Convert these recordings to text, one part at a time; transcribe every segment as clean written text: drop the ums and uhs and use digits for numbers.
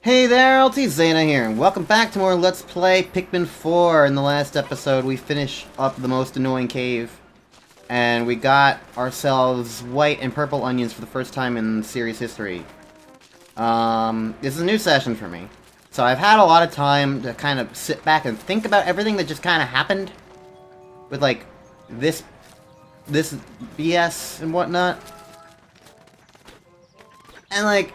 Hey there, LT Zana here, and welcome back to more Let's Play Pikmin 4. In the last episode, we finished up the most annoying cave, and we got ourselves white and purple onions for the first time in series history. This is a new session for me, so I've had a lot of time to kind of sit back and think about everything that just kind of happened with, like, this BS and whatnot. And, like,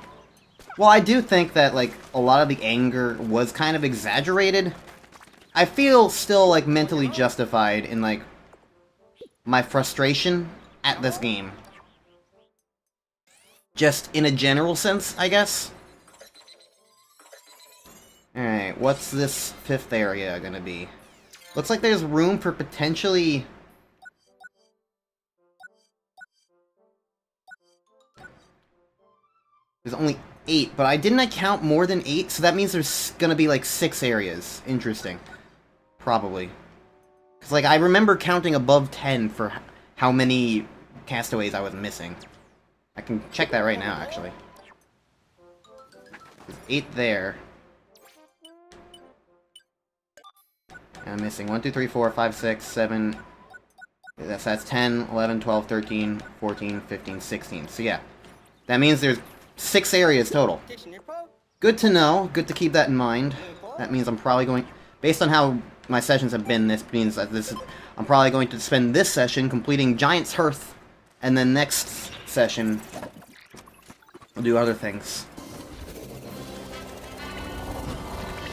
well, I do think that, like, a lot of the anger was kind of exaggerated. I feel still, like, mentally justified in, like, my frustration at this game. Just in a general sense, I guess. Alright, what's this fifth area gonna be? Looks like there's room for potentially... There's only 8, but didn't I count more than 8? So that means there's gonna be like 6 areas. Interesting. Probably. Because, like, I remember counting above 10 for how many castaways I was missing. I can check that right now, actually. There's 8 there. And I'm missing 1, 2, 3, 4, 5, 6, 7... That's 10, 11, 12, 13, 14, 15, 16. So yeah. That means there's 6 areas total. Good to know. Good to keep that in mind. That means I'm probably going... Based on how my sessions have been, this means that I'm probably going to spend this session completing Giant's Hearth, and then next session I'll do other things.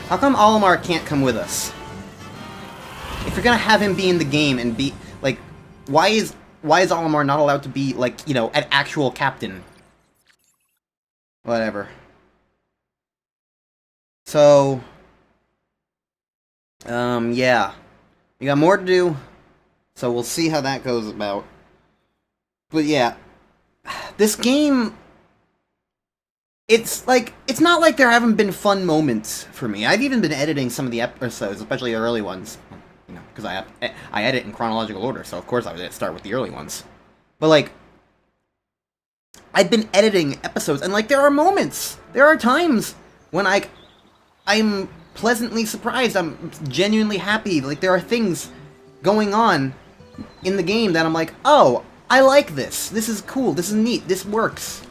How come Olimar can't come with us? If you're gonna have him be in the game and be... Like, why is Olimar not allowed to be, like, you know, an actual captain? Whatever. So, yeah. We got more to do, so we'll see how that goes about. But yeah, this game, it's not like there haven't been fun moments for me. I've even been editing some of the episodes, especially the early ones, you know, because I edit in chronological order, so of course I would start with the early ones. But, like, I've been editing episodes, and, like, there are moments, there are times when, like, I'm pleasantly surprised, I'm genuinely happy, like, there are things going on in the game that I'm like, oh, I like this is cool, this is neat, this works.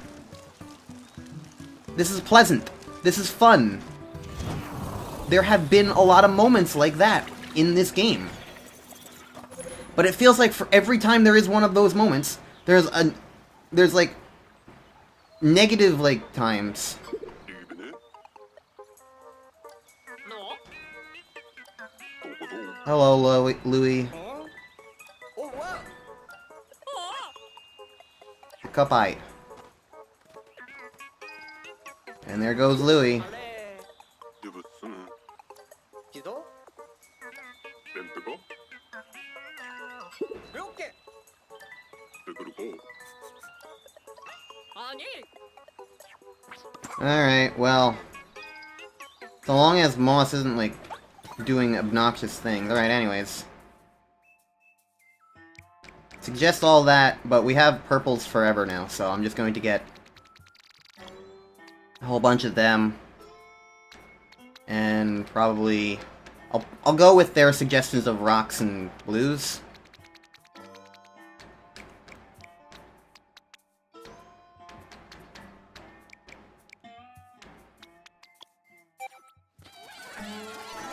This is pleasant, this is fun. There have been a lot of moments like that in this game. But it feels like for every time there is one of those moments, there's, like, negative, like, times. Hello, Louie. Cup eye. And there goes Louie. Alright, well, so long as Moss isn't, like, doing obnoxious things. Alright, anyways. Suggest all that, but we have purples forever now, so I'm just going to get a whole bunch of them. And probably... I'll go with their suggestions of rocks and blues.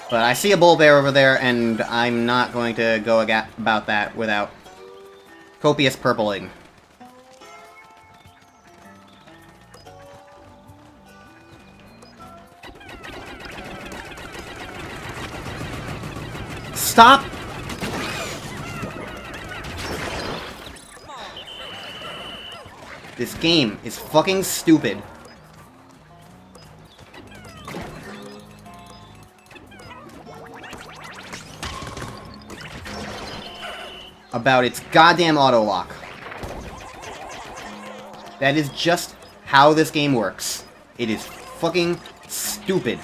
But I see a bull bear over there, and I'm not going to go about that without copious purpling. Stop! This game is fucking stupid. About its goddamn auto-lock. That is just how this game works. It is fucking stupid.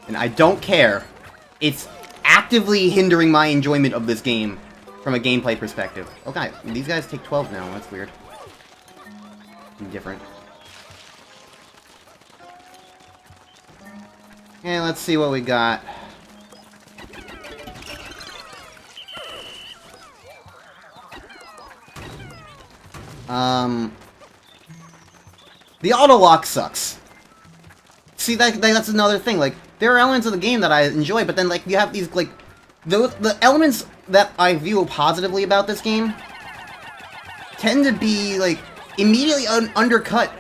And I don't care. It's actively hindering my enjoyment of this game from a gameplay perspective. Okay, these guys take 12 now. That's weird. different. And let's see what we got. The auto lock sucks. See, that's another thing. Like, there are elements of the game that I enjoy, but then, like, you have these, like, the elements that I view positively about this game tend to be, like, immediately undercut.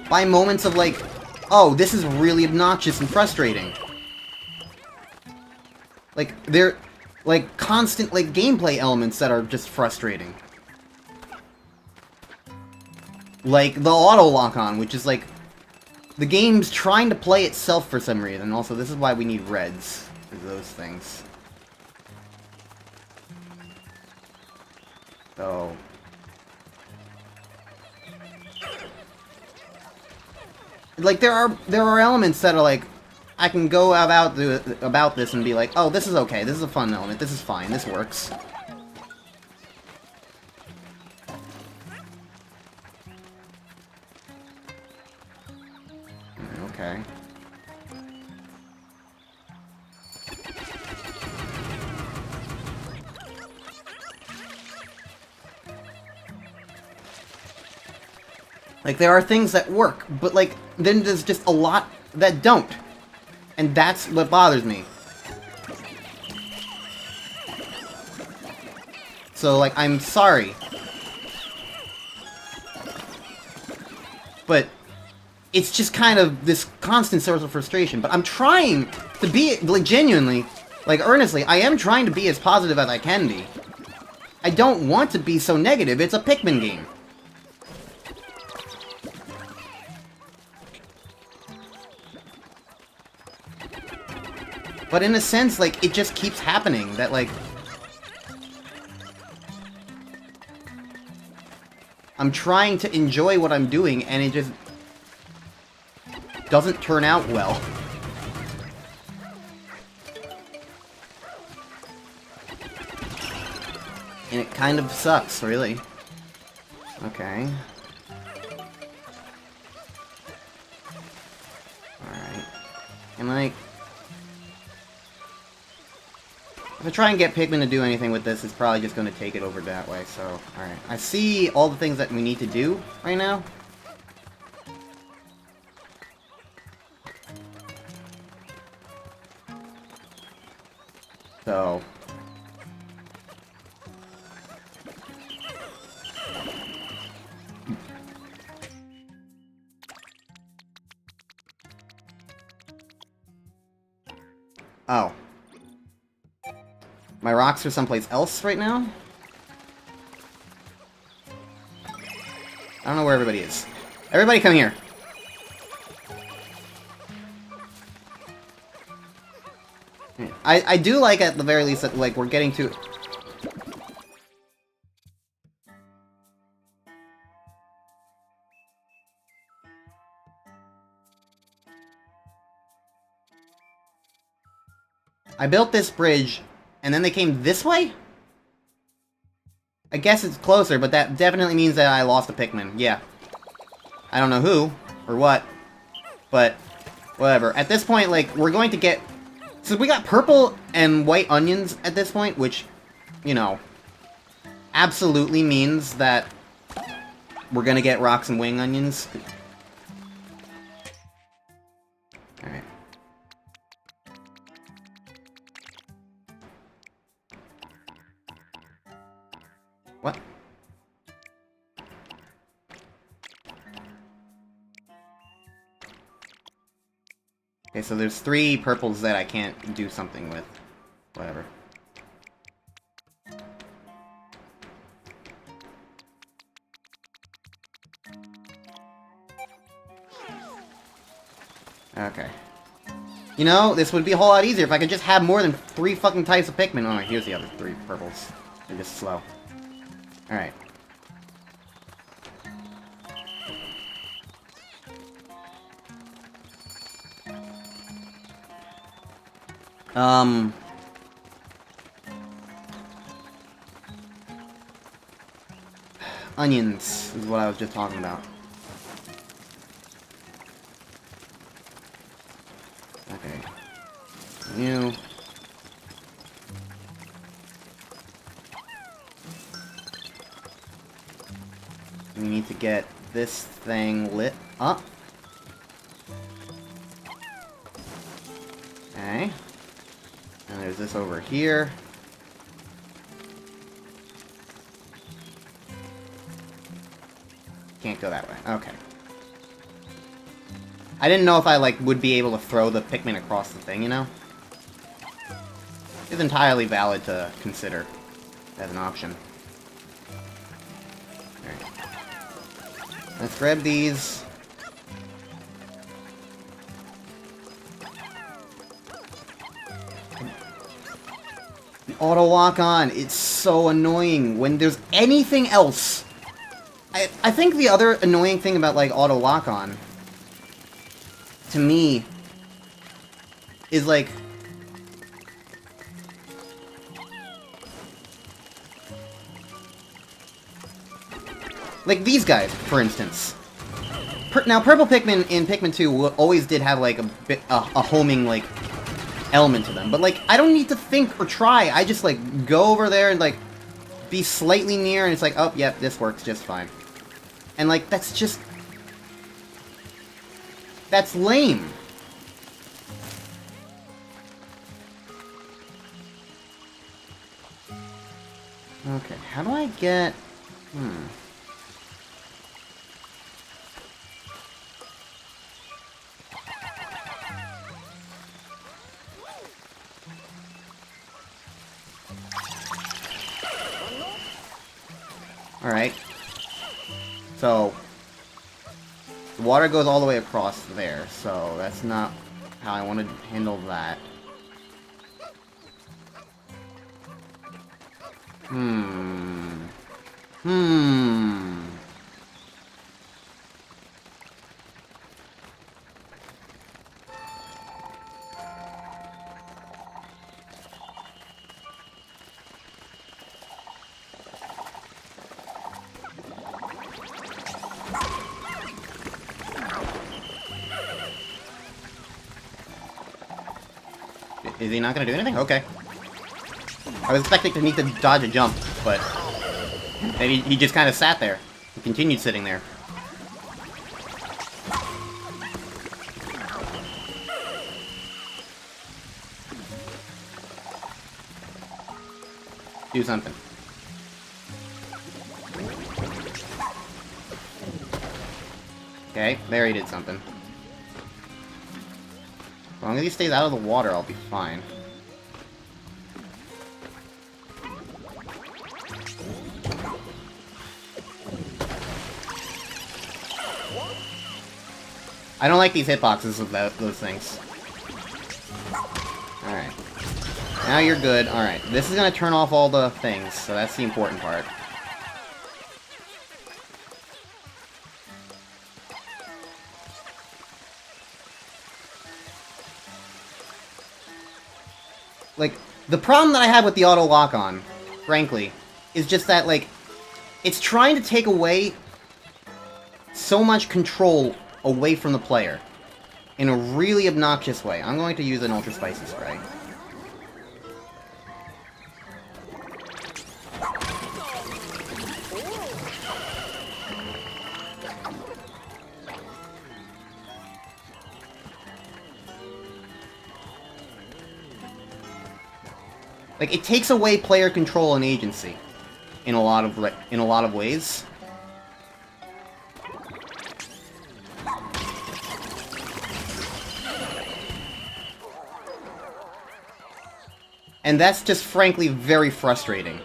By moments of, like, oh, this is really obnoxious and frustrating. Like, they're, like, constant, like, gameplay elements that are just frustrating. Like, the auto lock-on, which is, like, the game's trying to play itself for some reason. Also, this is why we need reds for those things. So... like, there are elements that are, like, I can go about this and be like, oh, this is okay, this is a fun element, this is fine, this works. Okay. Like, there are things that work, but, like, then there's just a lot that don't. And that's what bothers me. So, like, I'm sorry. But it's just kind of this constant source of frustration. But I'm trying to be, like, genuinely, like, earnestly, I am trying to be as positive as I can be. I don't want to be so negative. It's a Pikmin game. But in a sense, like, it just keeps happening, that, like... I'm trying to enjoy what I'm doing, and it just... doesn't turn out well. And it kind of sucks, really. Okay. Alright. And, like... if I try and get Pikmin to do anything with this, it's probably just going to take it over that way, so... alright. I see all the things that we need to do right now. So... oh. My rocks are someplace else right now? I don't know where everybody is. Everybody come here! I do like, at the very least, that, like, we're getting to... I built this bridge, and then they came this way? I guess it's closer, but that definitely means that I lost a Pikmin. Yeah. I don't know who, or what, but whatever. At this point, like, we're going to get... so we got purple and white onions at this point, which, you know, absolutely means that we're gonna get rocks and wing onions. Alright. What? Okay, so there's 3 purples that I can't do something with. Whatever. Okay. You know, this would be a whole lot easier if I could just have more than 3 fucking types of Pikmin. Oh, here's the other 3 purples. They're just slow. Alright. Um... Onions is what I was just talking about. Okay. You... We need to get this thing lit up. Okay. And there's this over here. Can't go that way. Okay. I didn't know if I, like, would be able to throw the Pikmin across the thing, you know? It's entirely valid to consider as an option. Alright. Let's grab these. The auto lock-on, it's so annoying when there's anything else. I think the other annoying thing about, like, auto lock-on, to me, is, like, these guys, for instance. Now, Purple Pikmin in Pikmin 2 always did have, like, a homing, like, element to them. But, like, I don't need to think or try. I just, like, go over there and, like, be slightly near, and it's like, oh, yep, this works just fine. And, like, that's just... That's lame. Okay, how do I get... Alright. So, the water goes all the way across there, so that's not how I want to handle that. Is he not gonna do anything? Okay. I was expecting to need to dodge a jump, but maybe he just kind of sat there and continued sitting there. Do something. Okay, there he did something. As long as he stays out of the water, I'll be fine. I don't like these hitboxes of those things. Alright. Now you're good. Alright. This is gonna turn off all the things, so that's the important part. Like, the problem that I have with the auto lock-on, frankly, is just that, like, it's trying to take away so much control away from the player in a really obnoxious way. I'm going to use an Ultra Spicy Spray. Like, it takes away player control and agency in a lot of ways. And that's just frankly very frustrating.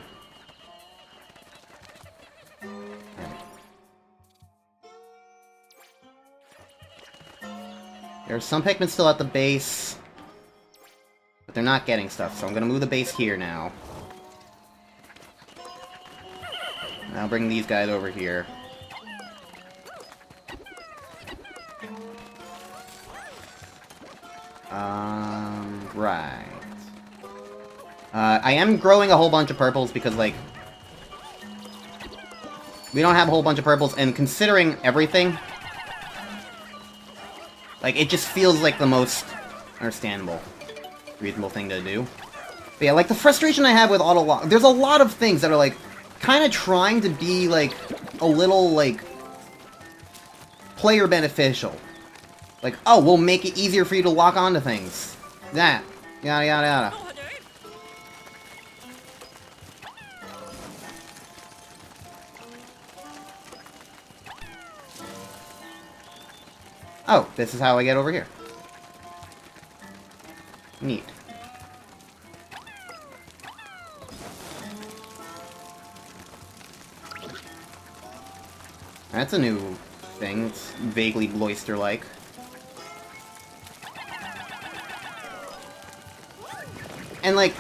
There's some Pikmin still at the base. But they're not getting stuff, so I'm gonna move the base here now. And I'll bring these guys over here. Right. I am growing a whole bunch of purples because, like, we don't have a whole bunch of purples, and considering everything, like, it just feels like the most understandable, reasonable thing to do. But yeah, like, the frustration I have with auto-lock, there's a lot of things that are, like, kind of trying to be, like, a little, like, player beneficial. Like, oh, we'll make it easier for you to lock onto things. That. Yada, yada, yada. Oh, this is how I get over here. Neat. That's a new thing. It's vaguely Bloister-like. And, like,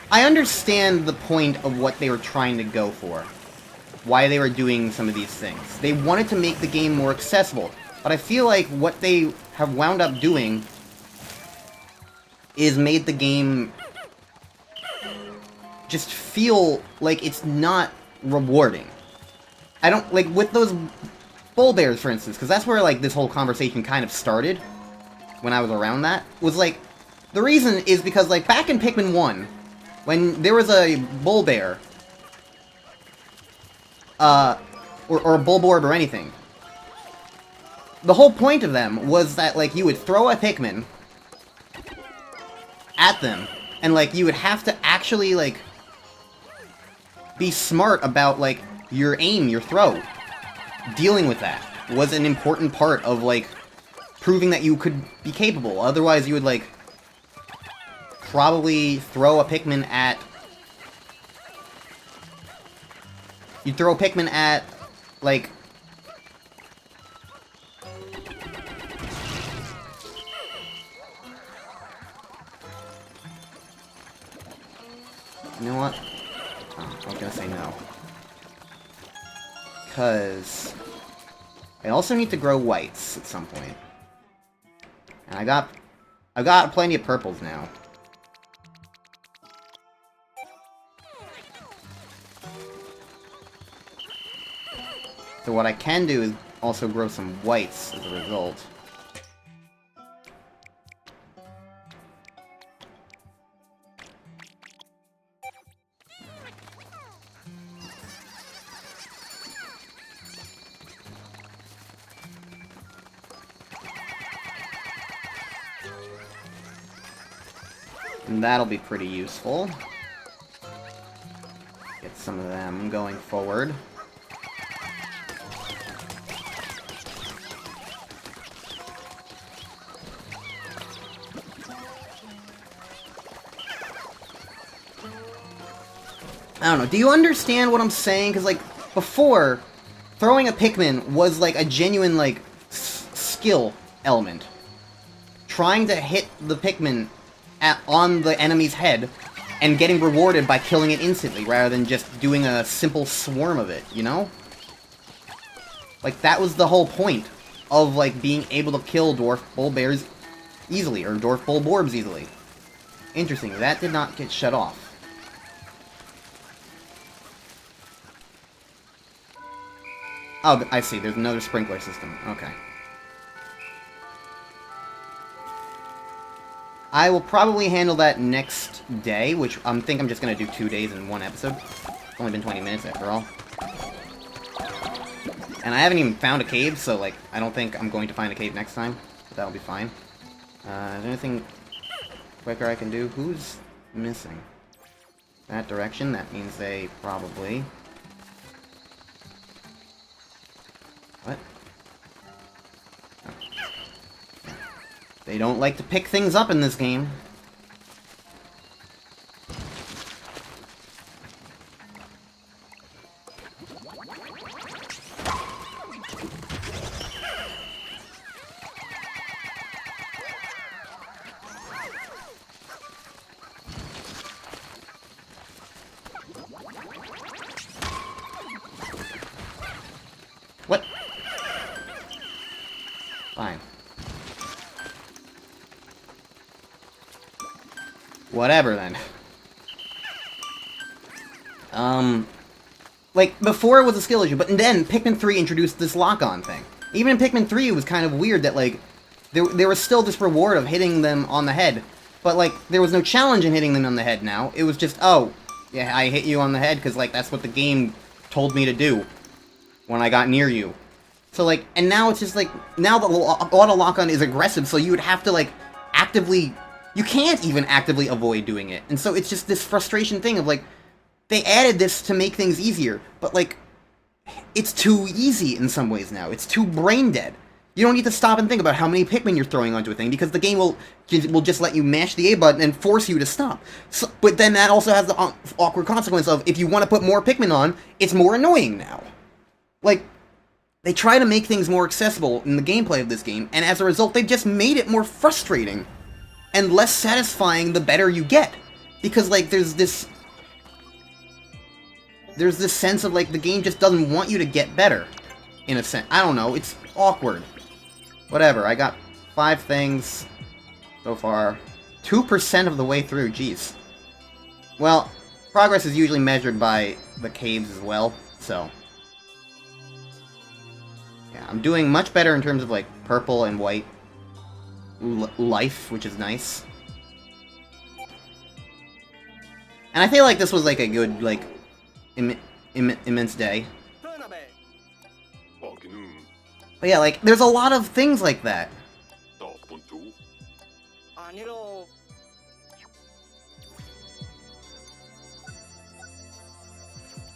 I understand the point of what they were trying to go for. Why they were doing some of these things. They wanted to make the game more accessible. But I feel like what they have wound up doing is made the game just feel like it's not rewarding. I don't, like, with those bull bears, for instance, because that's where, like, this whole conversation kind of started, when I was around that, was, like, the reason is because, like, back in Pikmin 1, when there was a bull bear, or a bulborb or anything, the whole point of them was that, like, you would throw a Pikmin at them, and, like, you would have to actually, like, be smart about, like, your aim, your throw. Dealing with that was an important part of, like, proving that you could be capable. Otherwise, you would, like, probably throw a Pikmin at... You'd throw a Pikmin at, like... You know what? Oh, I was gonna say no. Because... I also need to grow whites at some point. And I've got plenty of purples now. So what I can do is also grow some whites as a result. And that'll be pretty useful. Get some of them going forward. I don't know, do you understand what I'm saying? Because, like, before, throwing a Pikmin was, like, a genuine, like, skill element. Trying to hit the Pikmin on the enemy's head and getting rewarded by killing it instantly, rather than just doing a simple swarm of it, you know? Like, that was the whole point of, like, being able to kill dwarf bull bears easily, or dwarf bull borbs easily. Interesting, that did not get shut off. Oh, I see. There's another sprinkler system. Okay. I will probably handle that next day, which I think I'm just going to do 2 days in one episode. It's only been 20 minutes after all. And I haven't even found a cave, so, like, I don't think I'm going to find a cave next time. But that'll be fine. Is there anything quicker I can do? Who's missing? That direction? That means they probably... What? Oh. They don't like to pick things up in this game. What? Fine. Whatever, then. Like, before it was a skill issue, but then Pikmin 3 introduced this lock-on thing. Even in Pikmin 3, it was kind of weird that, like, there was still this reward of hitting them on the head. But, like, there was no challenge in hitting them on the head now. It was just, oh, yeah, I hit you on the head because, like, that's what the game told me to do when I got near you. So, like, and now it's just, like, now the auto lock-on is aggressive, so you would have to, like, actively... You can't even actively avoid doing it. And so it's just this frustration thing of, like, they added this to make things easier, but, like, it's too easy in some ways now. It's too brain-dead. You don't need to stop and think about how many Pikmin you're throwing onto a thing, because the game will just let you mash the A button and force you to stop. So, but then that also has the awkward consequence of, if you want to put more Pikmin on, it's more annoying now. Like, they try to make things more accessible in the gameplay of this game, and as a result, they've just made it more frustrating and less satisfying the better you get. Because, like, there's this sense of, like, the game just doesn't want you to get better, in a sense. I don't know, it's awkward. Whatever, I got 5 things so far. 2% of the way through, jeez. Well, progress is usually measured by the caves as well, so... Yeah, I'm doing much better in terms of, like, purple and white life, which is nice. And I feel like this was, like, a good, like, immense day. But yeah, like, there's a lot of things like that.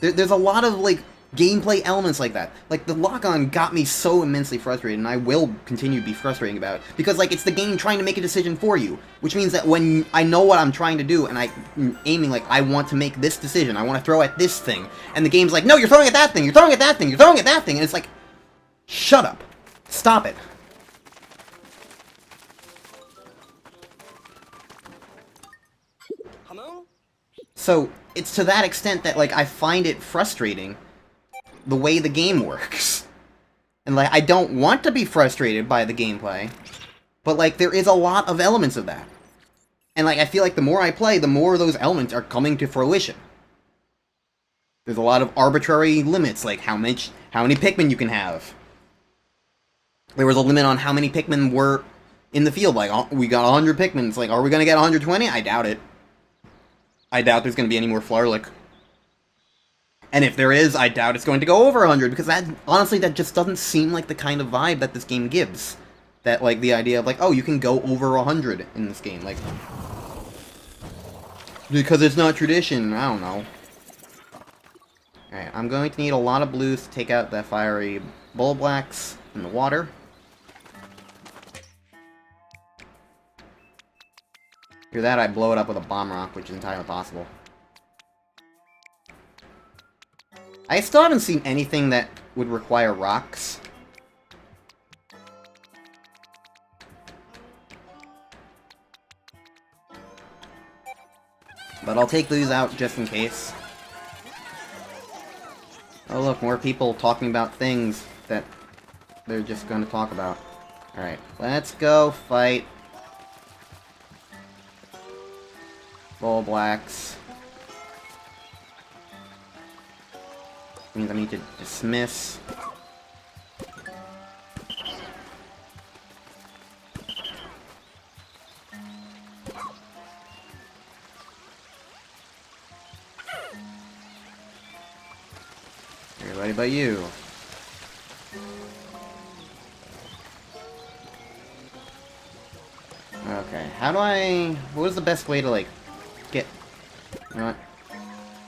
There's a lot of, like, gameplay elements like that. Like, the lock-on got me so immensely frustrated, and I will continue to be frustrating about it. Because, like, it's the game trying to make a decision for you. Which means that when I know what I'm trying to do, and I'm aiming, like, I want to make this decision, I want to throw at this thing. And the game's like, no, you're throwing at that thing, you're throwing at that thing, you're throwing at that thing. And it's like, shut up. Stop it. So, it's to that extent that, like, I find it frustrating the way the game works. And, like, I don't want to be frustrated by the gameplay, but, like, there is a lot of elements of that. And, like, I feel like the more I play, the more those elements are coming to fruition. There's a lot of arbitrary limits, like how many Pikmin you can have. There was a limit on how many Pikmin were in the field. Like, we got 100 Pikmin. It's like, are we going to get 120? I doubt it. I doubt there's going to be any more Flarlick. And if there is, I doubt it's going to go over 100, because that, honestly, that just doesn't seem like the kind of vibe that this game gives. That, like, the idea of, like, oh, you can go over 100 in this game, like... Because it's not tradition, I don't know. Alright, I'm going to need a lot of blues to take out that fiery bull blacks in the water. Either that, I blow it up with a bomb rock, which is entirely possible. I still haven't seen anything that would require rocks. But I'll take these out just in case. Oh look, more people talking about things that they're just going to talk about. Alright, let's go fight Bull Blacks. Means I need to dismiss. Everybody but you. Okay, how do I... What is the best way to, like, get... You know what?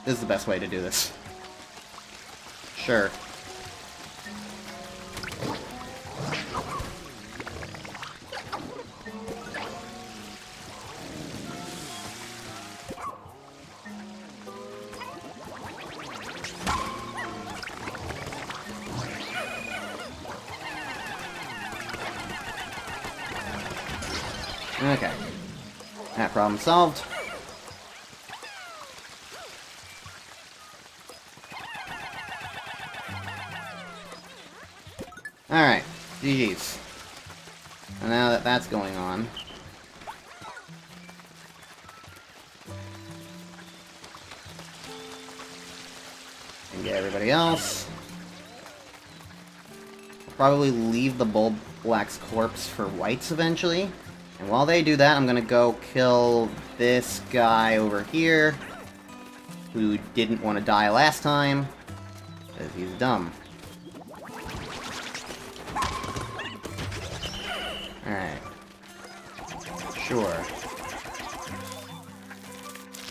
This is the best way to do this. Sure. Okay. That problem solved. Alright, GG's. And now that that's going on... And get everybody else. I'll probably leave the Bulb Black's corpse for whites eventually. And while they do that, I'm gonna go kill this guy over here, who didn't want to die last time, because he's dumb. Alright. Sure.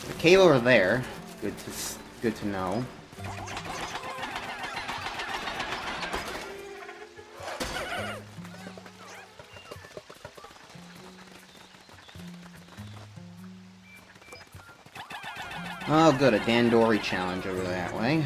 The cave over there. Good to know. Oh, good, a Dandori challenge over that way.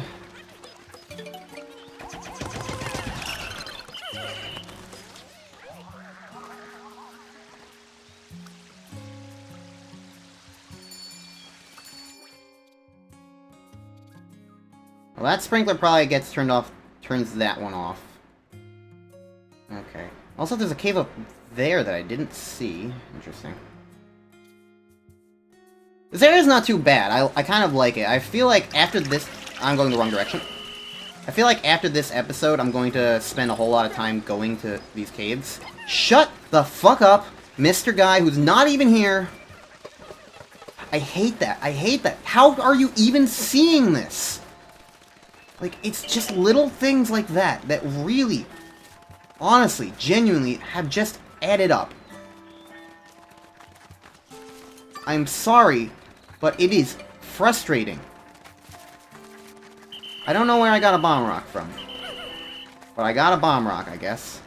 Well, that sprinkler probably gets turned off, turns that one off. Okay. Also, there's a cave up there that I didn't see. Interesting. This area's not too bad. I kind of like it. I feel like after this... I'm going the wrong direction. I feel like after this episode, I'm going to spend a whole lot of time going to these caves. Shut the fuck up, Mr. Guy who's not even here. I hate that. I hate that. How are you even seeing this? Like, it's just little things like that that really, honestly, genuinely have just added up. I'm sorry, but it is frustrating. I don't know where I got a bomb rock from. But I got a bomb rock, I guess.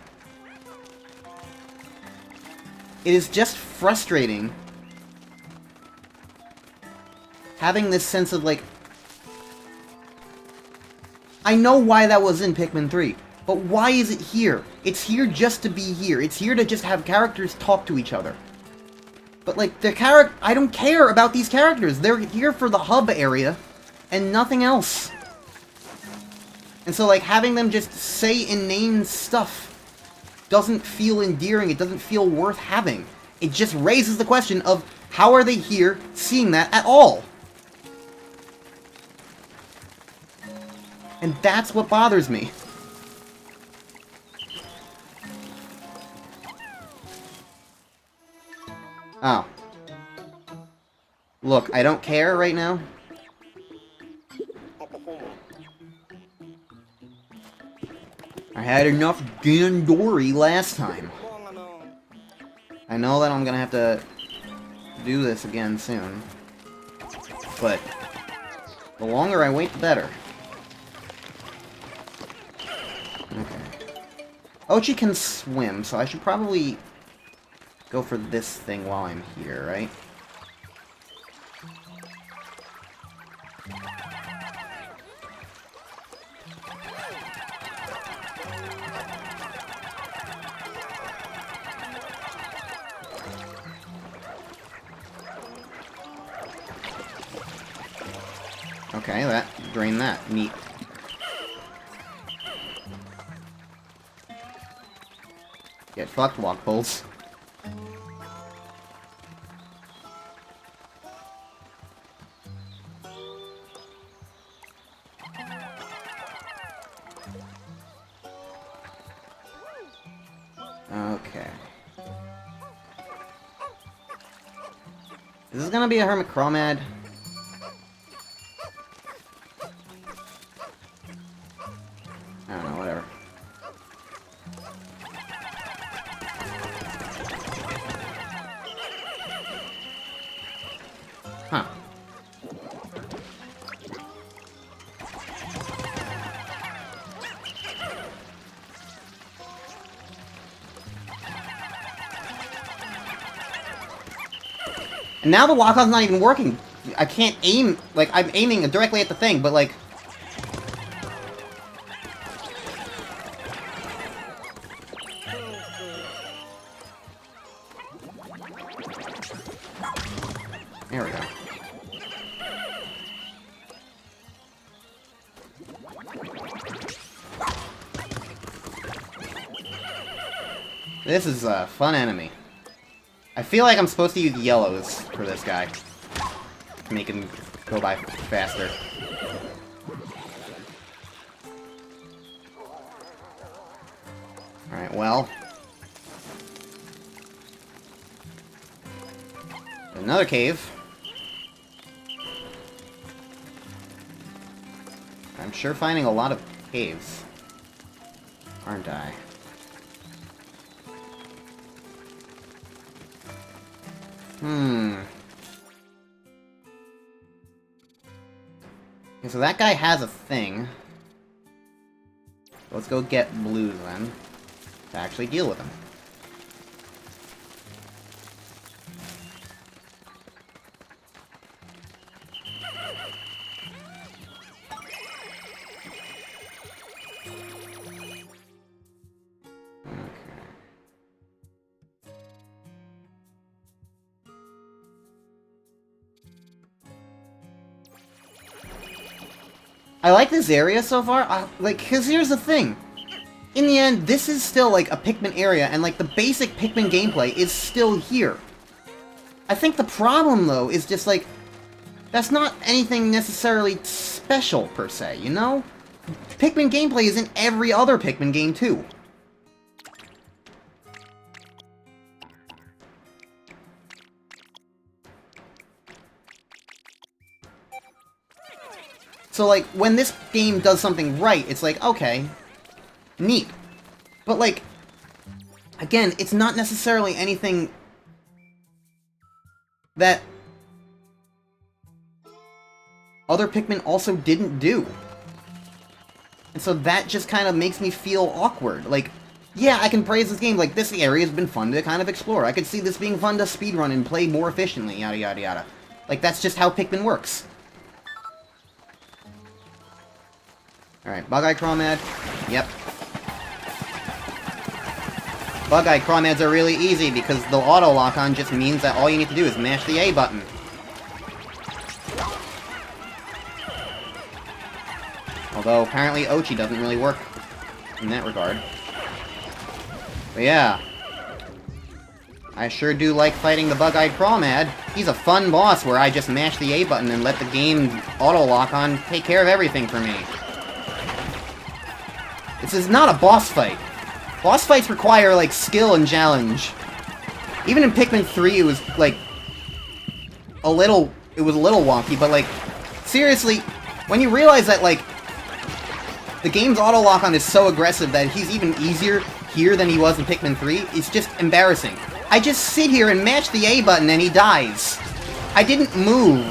It is just frustrating having this sense of, like... I know why that was in Pikmin 3, but why is it here? It's here just to be here. It's here to just have characters talk to each other. But, like, I don't care about these characters. They're here for the hub area, and nothing else. And so, like, having them just say inane stuff doesn't feel endearing. It doesn't feel worth having. It just raises the question of, how are they here seeing that at all? And that's what bothers me. Oh. Look, I don't care right now. I had enough Dandori last time. I know that I'm gonna have to do this again soon. But the longer I wait, the better. Okay. Ochi can swim, so I should probably go for this thing while I'm here, right? Okay, that drained that. Neat. Get fucked, Walkpoles. Okay. Is this gonna be a Hermit Chromad? I don't know, whatever. Huh. And now the walk-on's not even working. I can't aim, like, I'm aiming directly at the thing, but, like... There we go. This is a fun enemy. I feel like I'm supposed to use yellows for this guy. To make him go by faster. Alright, well. Another cave. I'm sure finding a lot of caves. Aren't I? Okay, so that guy has a thing. Let's go get blue then, to actually deal with him. I like this area so far, cause here's the thing. In the end, this is still, like, a Pikmin area, and, like, the basic Pikmin gameplay is still here. I think the problem, though, is just, like, that's not anything necessarily special, per se, you know? Pikmin gameplay is in every other Pikmin game, too. So, like, when this game does something right, it's like, okay, neat. But, like, again, it's not necessarily anything that other Pikmin also didn't do. And so that just kind of makes me feel awkward. Like, yeah, I can praise this game, like, this area has been fun to kind of explore. I could see this being fun to speedrun and play more efficiently, yada yada yada. Like, that's just how Pikmin works. Alright, Bug-Eye Crawmad. Yep. Bug-Eye Crawmads are really easy because the auto-lock-on just means that all you need to do is mash the A button. Although, apparently Ochi doesn't really work in that regard. But yeah. I sure do like fighting the Bug-Eyed Crawmad. He's a fun boss where I just mash the A button and let the game auto-lock-on take care of everything for me. This is not a boss fight. Boss fights require, like, skill and challenge. Even in Pikmin 3, it was, like, a little wonky, but, like, seriously, when you realize that, like, the game's auto-lock-on is so aggressive that he's even easier here than he was in Pikmin 3, it's just embarrassing. I just sit here and mash the A button and he dies. I didn't move.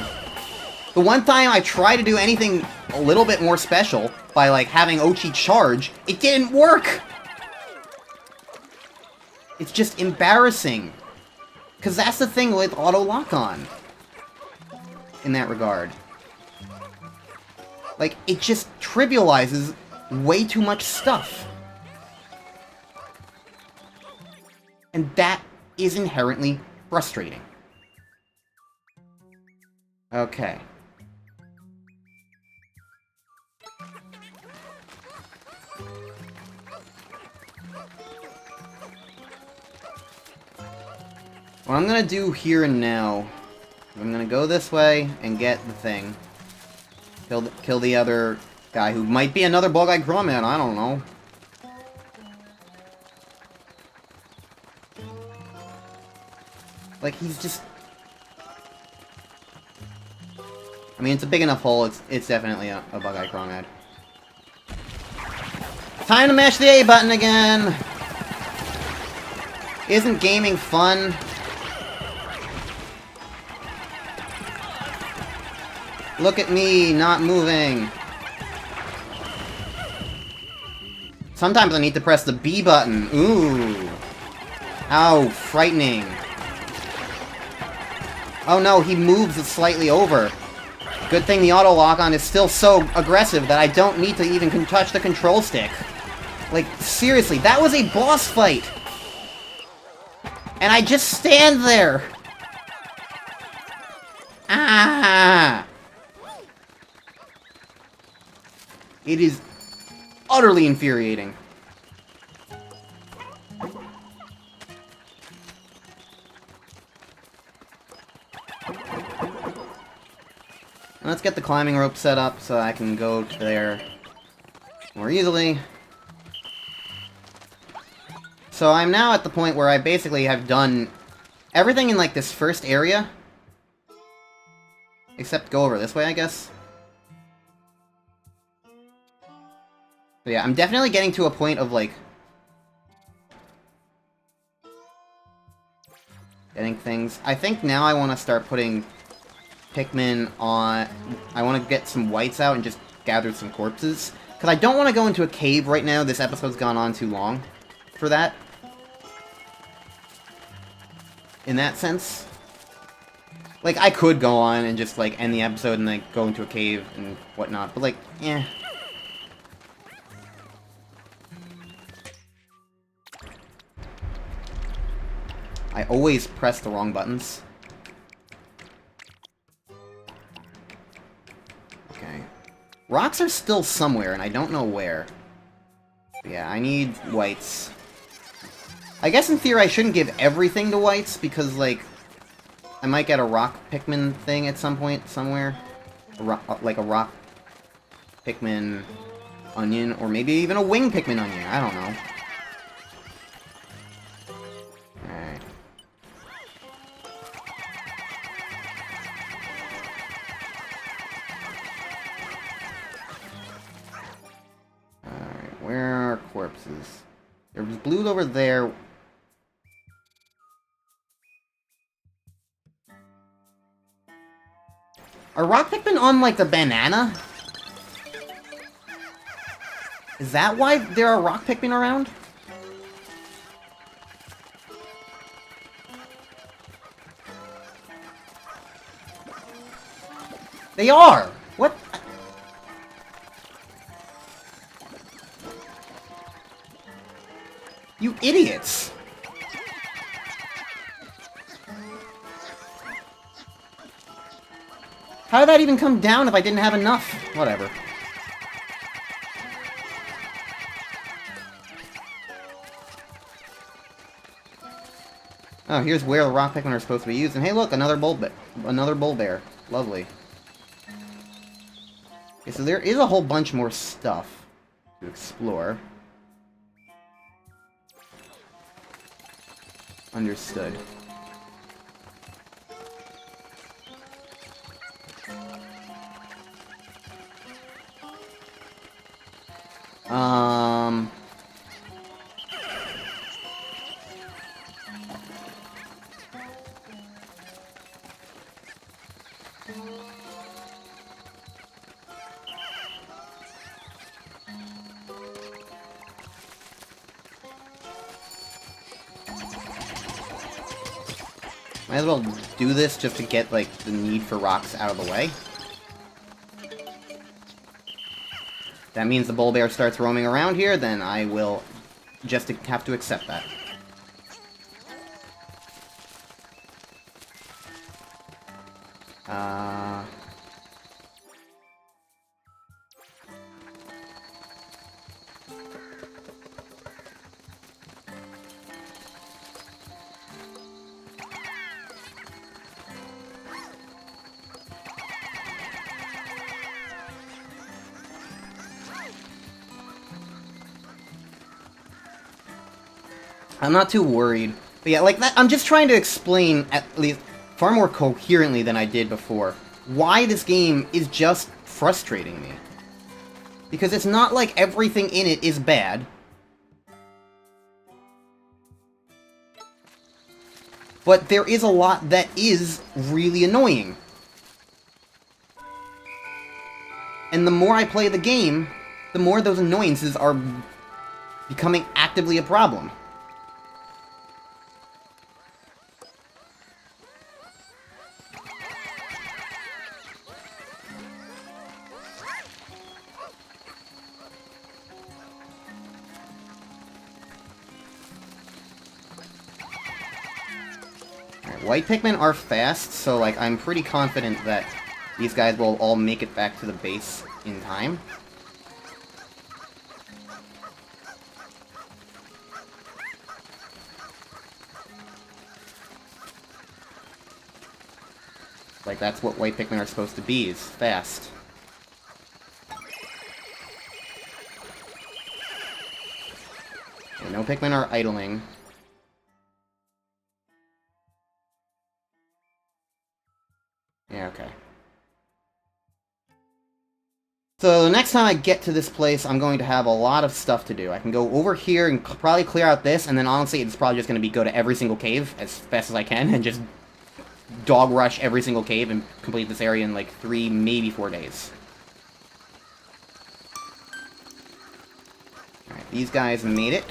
The one time I tried to do anything a little bit more special, by, like, having Ochi charge, it didn't work! It's just embarrassing. Because that's the thing with auto-lock-on. In that regard. Like, it just trivializes way too much stuff. And that is inherently frustrating. Okay. What I'm gonna do here and now, I'm gonna go this way and get the thing. Kill the other guy who might be another Bug-Eyed Crawmad, I don't know. Like, he's just... I mean, it's a big enough hole, it's definitely a Bug-Eyed Crawmad. Time to mash the A button again! Isn't gaming fun? Look at me, not moving. Sometimes I need to press the B button. Ooh. How frightening. Oh no, he moves it slightly over. Good thing the auto-lock-on is still so aggressive that I don't need to even touch the control stick. Like, seriously, that was a boss fight! And I just stand there! Ah! It is utterly infuriating. Let's get the climbing rope set up so I can go to there more easily. So I'm now at the point where I basically have done everything in, like, this first area. Except go over this way, I guess. But yeah, I'm definitely getting to a point of, like, getting things. I think now I want to start putting Pikmin on... I want to get some whites out and just gather some corpses. Because I don't want to go into a cave right now. This episode's gone on too long for that. In that sense. Like, I could go on and just, like, end the episode and, like, go into a cave and whatnot. But, like, eh. I always press the wrong buttons. Okay. Rocks are still somewhere, and I don't know where. Yeah, I need whites. I guess in theory I shouldn't give everything to whites, because, like, I might get a rock Pikmin thing at some point, somewhere. Like a rock Pikmin onion, or maybe even a wing Pikmin onion, I don't know. Alright. Alright, where are corpses? There's blue over there. Are rock Pikmin on, like, the banana? Is that why there are rock Pikmin around? They are! What? You idiots! How did that even come down if I didn't have enough? Whatever. Oh, here's where the rock Pikmin are supposed to be used. And hey, look, another bull bear. Lovely. Okay, so there is a whole bunch more stuff to explore. Understood. Might as well do this just to get, like, the need for rocks out of the way. That means the bull bear starts roaming around here, then I will just have to accept that. I'm not too worried. But yeah, like that, I'm just trying to explain, at least far more coherently than I did before, why this game is just frustrating me. Because it's not like everything in it is bad. But there is a lot that is really annoying. And the more I play the game, the more those annoyances are becoming actively a problem. White Pikmin are fast, so, like, I'm pretty confident that these guys will all make it back to the base in time. Like, that's what White Pikmin are supposed to be, is fast. Okay, no Pikmin are idling. Yeah, okay. So the next time I get to this place, I'm going to have a lot of stuff to do. I can go over here and probably clear out this, and then honestly, it's probably just going to be go to every single cave as fast as I can, and just dog rush every single cave and complete this area in like 3, maybe 4 days. Alright, these guys made it.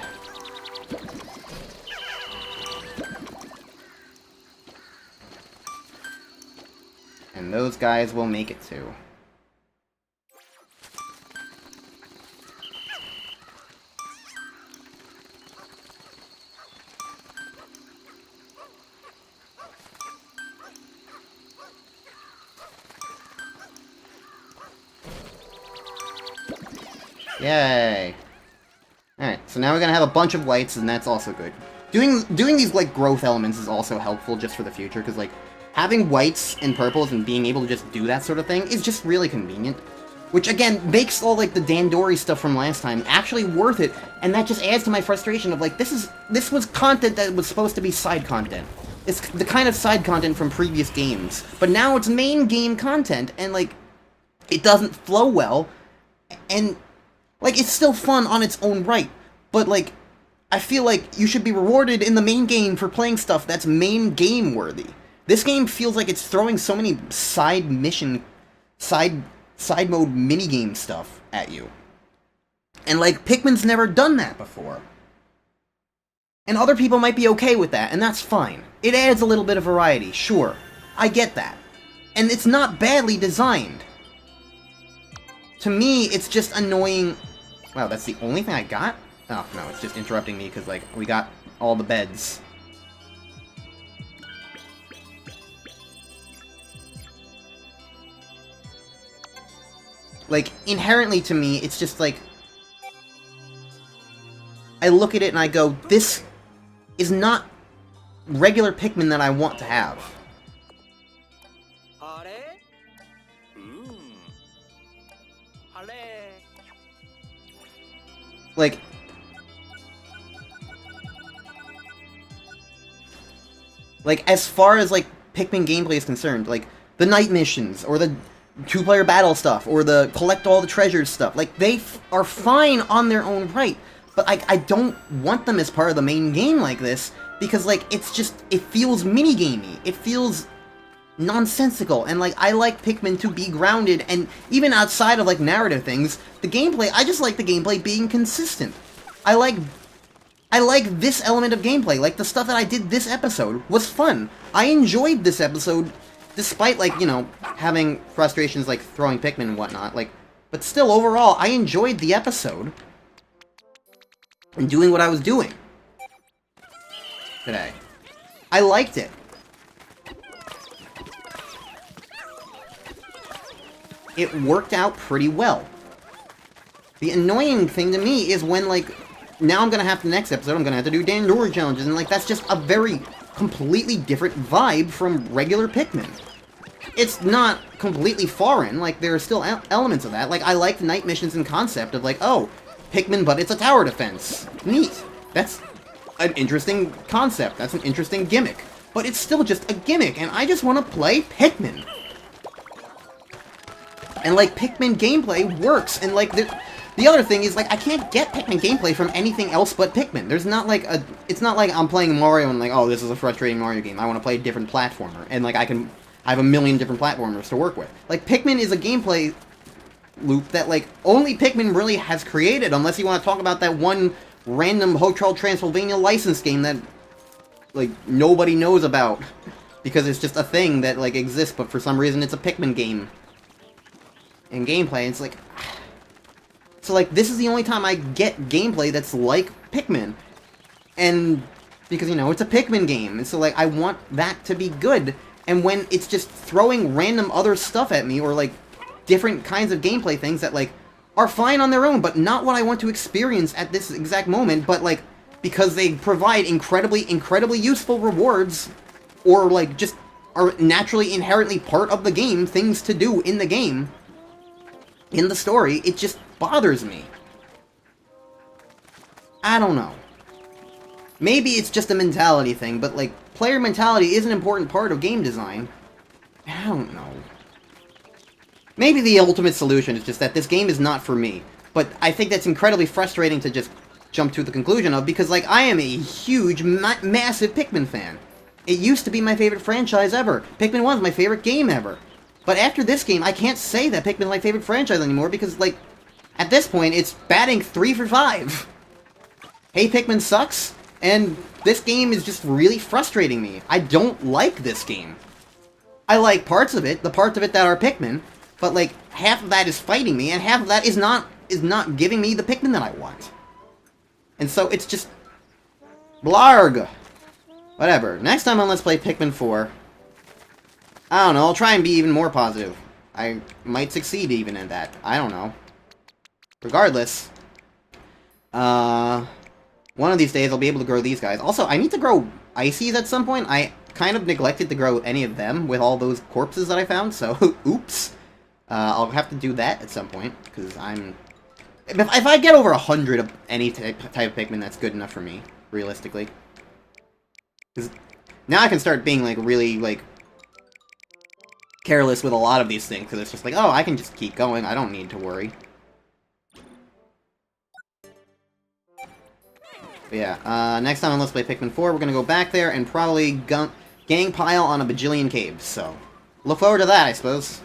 And those guys will make it too. Yay! Alright, so now we're gonna have a bunch of whites, and that's also good. Doing these, like, growth elements is also helpful just for the future, because, like, having whites and purples and being able to just do that sort of thing is just really convenient. Which, again, makes all, like, the Dandori stuff from last time actually worth it, and that just adds to my frustration of, like, this was content that was supposed to be side content. It's the kind of side content from previous games. But now it's main game content, and, like, it doesn't flow well, and... like, it's still fun on its own right, but, like, I feel like you should be rewarded in the main game for playing stuff that's main game worthy. This game feels like it's throwing so many side mission, side mode minigame stuff at you. And, like, Pikmin's never done that before. And other people might be okay with that, and that's fine. It adds a little bit of variety, sure. I get that. And it's not badly designed. To me, it's just annoying... wow, that's the only thing I got? Oh, no, it's just interrupting me because, like, we got all the beds. Like, inherently to me, it's just, like... I look at it and I go, this is not regular Pikmin that I want to have. Like, as far as, like, Pikmin gameplay is concerned, like, the night missions, or the two-player battle stuff, or the collect all the treasures stuff, like, they are fine on their own right, but I don't want them as part of the main game like this, because, like, it's just, it feels minigamey, it feels nonsensical, and, like, I like Pikmin to be grounded, and even outside of, like, narrative things, the gameplay, I just like the gameplay being consistent. I like this element of gameplay, like the stuff that I did this episode was fun. I enjoyed this episode, despite, like, you know, having frustrations like throwing Pikmin and whatnot, like, but still, overall, I enjoyed the episode and doing what I was doing today. I liked it. It worked out pretty well. The annoying thing to me is when, like, now I'm gonna have to, next episode, I'm gonna have to do Dandori challenges, and, like, that's just a very completely different vibe from regular Pikmin. It's not completely foreign, like, there are still elements of that. Like, I like the night missions and concept of, like, oh, Pikmin, but it's a tower defense. Neat. That's an interesting concept. That's an interesting gimmick. But it's still just a gimmick, and I just want to play Pikmin. And, like, Pikmin gameplay works, and, like, the other thing is, like, I can't get Pikmin gameplay from anything else but Pikmin. There's not, like, it's not like I'm playing Mario and, like, oh, this is a frustrating Mario game. I want to play a different platformer. And, like, I have a million different platformers to work with. Like, Pikmin is a gameplay loop that, like, only Pikmin really has created, unless you want to talk about that one random Hotel Transylvania license game that, like, nobody knows about. Because it's just a thing that, like, exists, but for some reason it's a Pikmin game. In gameplay, it's like... So, like, this is the only time I get gameplay that's like Pikmin. And, because, you know, it's a Pikmin game. And so, like, I want that to be good. And when it's just throwing random other stuff at me, or, like, different kinds of gameplay things that, like, are fine on their own, but not what I want to experience at this exact moment, but, like, because they provide incredibly, incredibly useful rewards, or, like, just are naturally, inherently part of the game, things to do in the game, in the story, it just bothers me. I don't know. Maybe it's just a mentality thing, but, like, player mentality is an important part of game design. I don't know. Maybe the ultimate solution is just that this game is not for me. But I think that's incredibly frustrating to just jump to the conclusion of, because, like, I am a huge, massive Pikmin fan. It used to be my favorite franchise ever. Pikmin 1 is my favorite game ever. But after this game, I can't say that Pikmin is my favorite franchise anymore, because, like, at this point, it's batting 3 for 5. Hey, Pikmin sucks, and this game is just really frustrating me. I don't like this game. I like parts of it, the parts of it that are Pikmin, but, like, half of that is fighting me, and half of that is not giving me the Pikmin that I want. And so it's just... blarg! Whatever. Next time on Let's Play Pikmin 4, I don't know, I'll try and be even more positive. I might succeed even in that. I don't know. Regardless, one of these days I'll be able to grow these guys. Also, I need to grow Ices at some point. I kind of neglected to grow any of them with all those corpses that I found, so oops. I'll have to do that at some point, because I'm... If I get over 100 of any type of Pikmin, that's good enough for me, realistically. Because now I can start being, like, really, like, careless with a lot of these things, because it's just like, oh, I can just keep going, I don't need to worry. But yeah, next time on Let's Play Pikmin 4, we're gonna go back there and probably gang pile on a bajillion caves, so... look forward to that, I suppose.